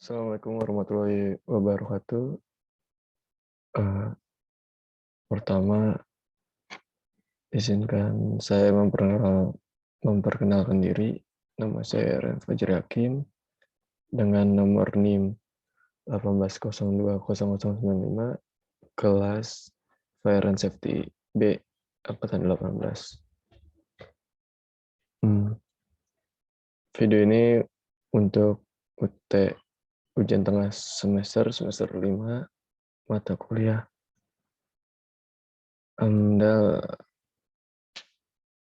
Assalamualaikum warahmatullahi wabarakatuh. Eee, Pertama izinkan saya memperkenalkan diri. Nama saya Rian Fajri Hakim dengan nomor NIM 18020095, kelas Fire and Safety B angkatan 18. Video ini untuk ujian tengah semester 5 mata kuliah AMDAL.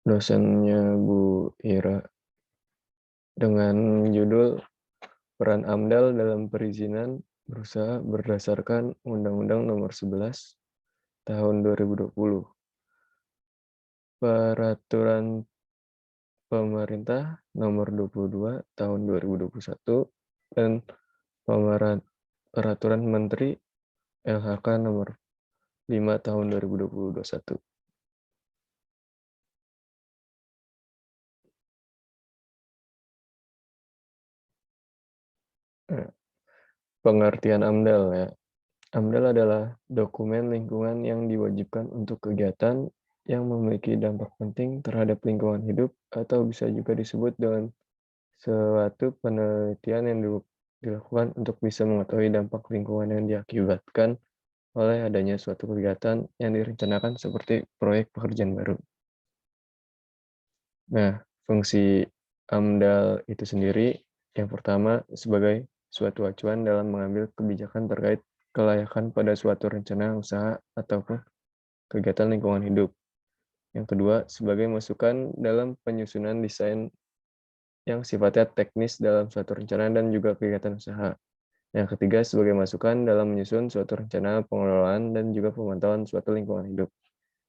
Dosennya Bu Ira dengan judul Peran AMDAL dalam Perizinan Berusaha berdasarkan Undang-Undang Nomor 11 Tahun 2020, Peraturan Pemerintah Nomor 22 Tahun 2021, dan Peraturan Menteri LHK Nomor 5 Tahun 2021. Pengertian AMDAL ya. AMDAL adalah dokumen lingkungan yang diwajibkan untuk kegiatan yang memiliki dampak penting terhadap lingkungan hidup, atau bisa juga disebut dengan suatu penelitian yang dilakukan untuk bisa mengetahui dampak lingkungan yang diakibatkan oleh adanya suatu kegiatan yang direncanakan seperti proyek pekerjaan baru. Nah, fungsi AMDAL itu sendiri yang pertama sebagai suatu acuan dalam mengambil kebijakan terkait kelayakan pada suatu rencana usaha ataupun kegiatan lingkungan hidup. Yang kedua, sebagai masukan dalam penyusunan desain yang sifatnya teknis dalam suatu rencana dan juga kegiatan usaha. Yang ketiga, sebagai masukan dalam menyusun suatu rencana pengelolaan dan juga pemantauan suatu lingkungan hidup.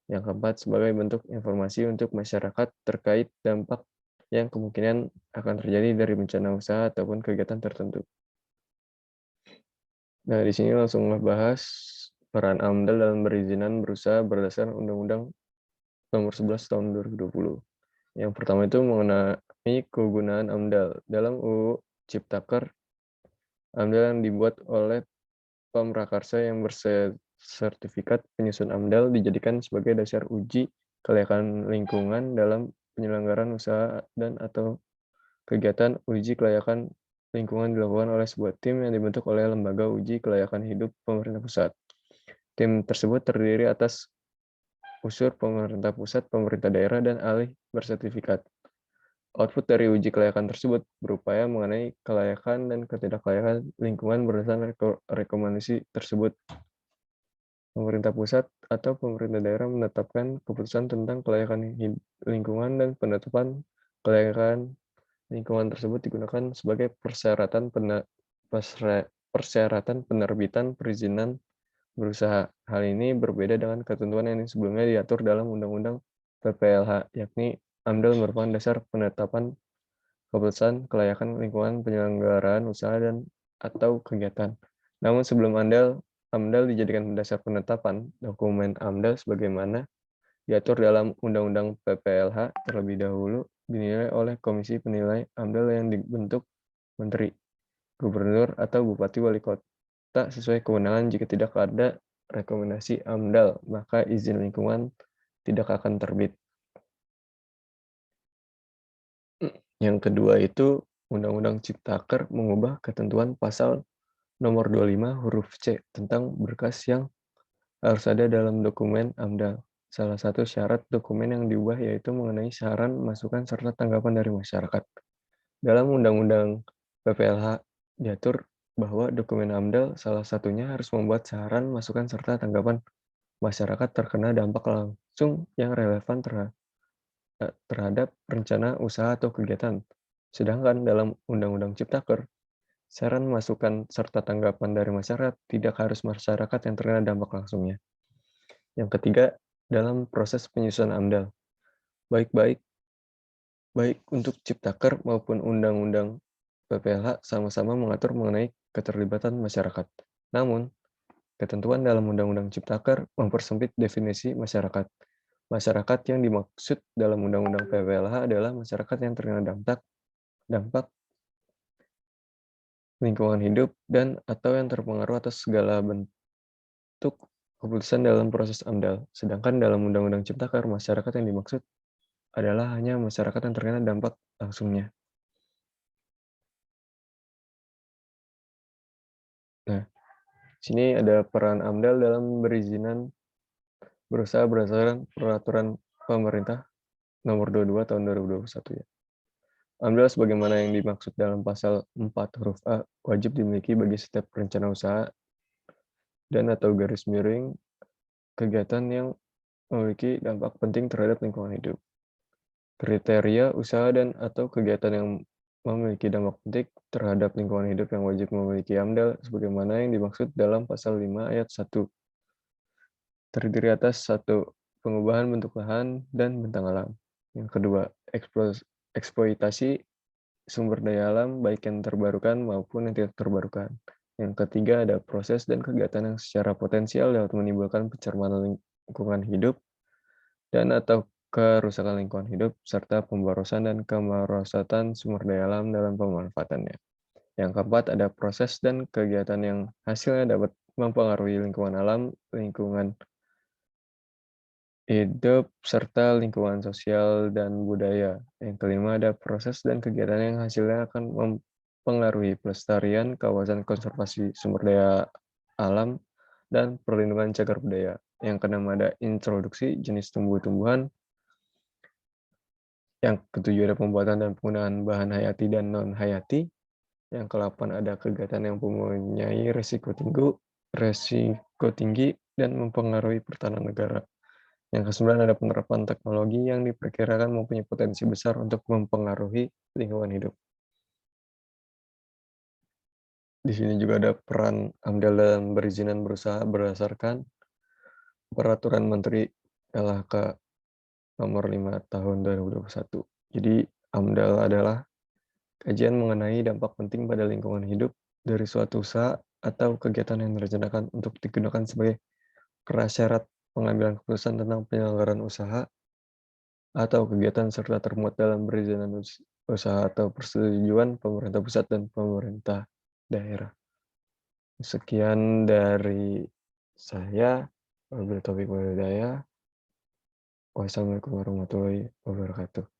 Yang keempat, sebagai bentuk informasi untuk masyarakat terkait dampak yang kemungkinan akan terjadi dari bencana usaha ataupun kegiatan tertentu. Nah, di sini langsung ngebahas peran AMDAL dalam perizinan berusaha berdasarkan Undang-Undang Nomor 11 Tahun 2020. Yang pertama itu mengenai kegunaan AMDAL. Dalam UU Ciptaker, AMDAL yang dibuat oleh Pamrakarsa yang bersertifikat penyusun AMDAL dijadikan sebagai dasar uji kelayakan lingkungan dalam penyelenggaraan usaha dan atau kegiatan uji kelayakan lingkungan dilakukan oleh sebuah tim yang dibentuk oleh Lembaga Uji Kelayakan Hidup Pemerintah Pusat. Tim tersebut terdiri atas unsur pemerintah pusat, pemerintah daerah, dan ahli bersertifikat. Output dari uji kelayakan tersebut berupaya mengenai kelayakan dan ketidaklayakan lingkungan berdasarkan rekomendasi tersebut. Pemerintah pusat atau pemerintah daerah menetapkan keputusan tentang kelayakan lingkungan, dan penetapan kelayakan lingkungan tersebut digunakan sebagai persyaratan penerbitan perizinan berusaha. Hal ini berbeda dengan ketentuan yang sebelumnya diatur dalam Undang-Undang PPLH, yakni AMDAL merupakan dasar penetapan keputusan kelayakan lingkungan penyelenggaraan usaha dan atau kegiatan. Namun sebelum AMDAL dijadikan dasar penetapan, dokumen AMDAL sebagaimana diatur dalam Undang-Undang PPLH terlebih dahulu dinilai oleh Komisi Penilai AMDAL yang dibentuk Menteri, Gubernur, atau Bupati Wali Kota sesuai kewenangan. Jika tidak ada rekomendasi AMDAL, maka izin lingkungan tidak akan terbit. Yang kedua itu Undang-Undang Ciptaker mengubah ketentuan pasal nomor 25 huruf C tentang berkas yang harus ada dalam dokumen AMDAL. Salah satu syarat dokumen yang diubah yaitu mengenai saran, masukan, serta tanggapan dari masyarakat. Dalam Undang-Undang PPLH diatur bahwa dokumen AMDAL salah satunya harus membuat saran, masukan, serta tanggapan masyarakat terkena dampak langsung yang relevan terhadap rencana usaha atau kegiatan. Sedangkan dalam Undang-Undang Ciptaker, saran, masukan, serta tanggapan dari masyarakat tidak harus masyarakat yang terkena dampak langsungnya. Yang ketiga, dalam proses penyusunan AMDAL, baik untuk Ciptaker maupun Undang-Undang PPLH sama-sama mengatur mengenai keterlibatan masyarakat. Namun, ketentuan dalam Undang-Undang Ciptaker mempersempit definisi masyarakat. Masyarakat yang dimaksud dalam Undang-Undang PPLH adalah masyarakat yang terkena dampak lingkungan hidup, dan atau yang terpengaruh atas segala bentuk keputusan dalam proses AMDAL. Sedangkan dalam Undang-Undang Ciptaker, masyarakat yang dimaksud adalah hanya masyarakat yang terkena dampak langsungnya. Nah, sini ada peran AMDAL dalam perizinan berusaha berdasarkan Peraturan Pemerintah Nomor 22 Tahun 2021 ya. AMDAL sebagaimana yang dimaksud dalam pasal 4 huruf A wajib dimiliki bagi setiap rencana usaha dan atau garis miring kegiatan yang memiliki dampak penting terhadap lingkungan hidup. Kriteria usaha dan atau kegiatan yang memiliki dampak penting terhadap lingkungan hidup yang wajib memiliki AMDAL sebagaimana yang dimaksud dalam pasal 5 ayat 1. Terdiri atas 1. Pengubahan bentuk lahan dan bentang alam. Yang kedua, eksploitasi sumber daya alam baik yang terbarukan maupun yang tidak terbarukan. Yang ketiga ada proses dan kegiatan yang secara potensial dapat menimbulkan pencermatan lingkungan hidup dan atau kerusakan lingkungan hidup serta pemborosan dan kemerosatan sumber daya alam dalam pemanfaatannya. Yang keempat ada proses dan kegiatan yang hasilnya dapat mempengaruhi lingkungan alam, lingkungan hidup, serta lingkungan sosial dan budaya. Yang kelima ada proses dan kegiatan yang hasilnya akan mempengaruhi pelestarian, kawasan konservasi sumber daya alam, dan perlindungan cagar budaya. Yang keenam ada introduksi jenis tumbuh-tumbuhan. Yang ketujuh ada pembuatan dan penggunaan bahan hayati dan non-hayati. Yang kedelapan ada kegiatan yang mempunyai resiko tinggi dan mempengaruhi pertahanan negara. Yang kesembilan ada penerapan teknologi yang diperkirakan mempunyai potensi besar untuk mempengaruhi lingkungan hidup. Di sini juga ada peran AMDAL dalam perizinan berusaha berdasarkan Peraturan Menteri LHK Nomor 5 Tahun 2021. Jadi AMDAL adalah kajian mengenai dampak penting pada lingkungan hidup dari suatu usaha atau kegiatan yang direncanakan untuk digunakan sebagai prasyarat pengambilan keputusan tentang penyelenggaraan usaha atau kegiatan serta termuat dalam perizinan usaha atau persetujuan pemerintah pusat dan pemerintah daerah. Sekian dari saya. Wabillahi taufiq wal hidayah. Wassalamualaikum warahmatullahi wabarakatuh.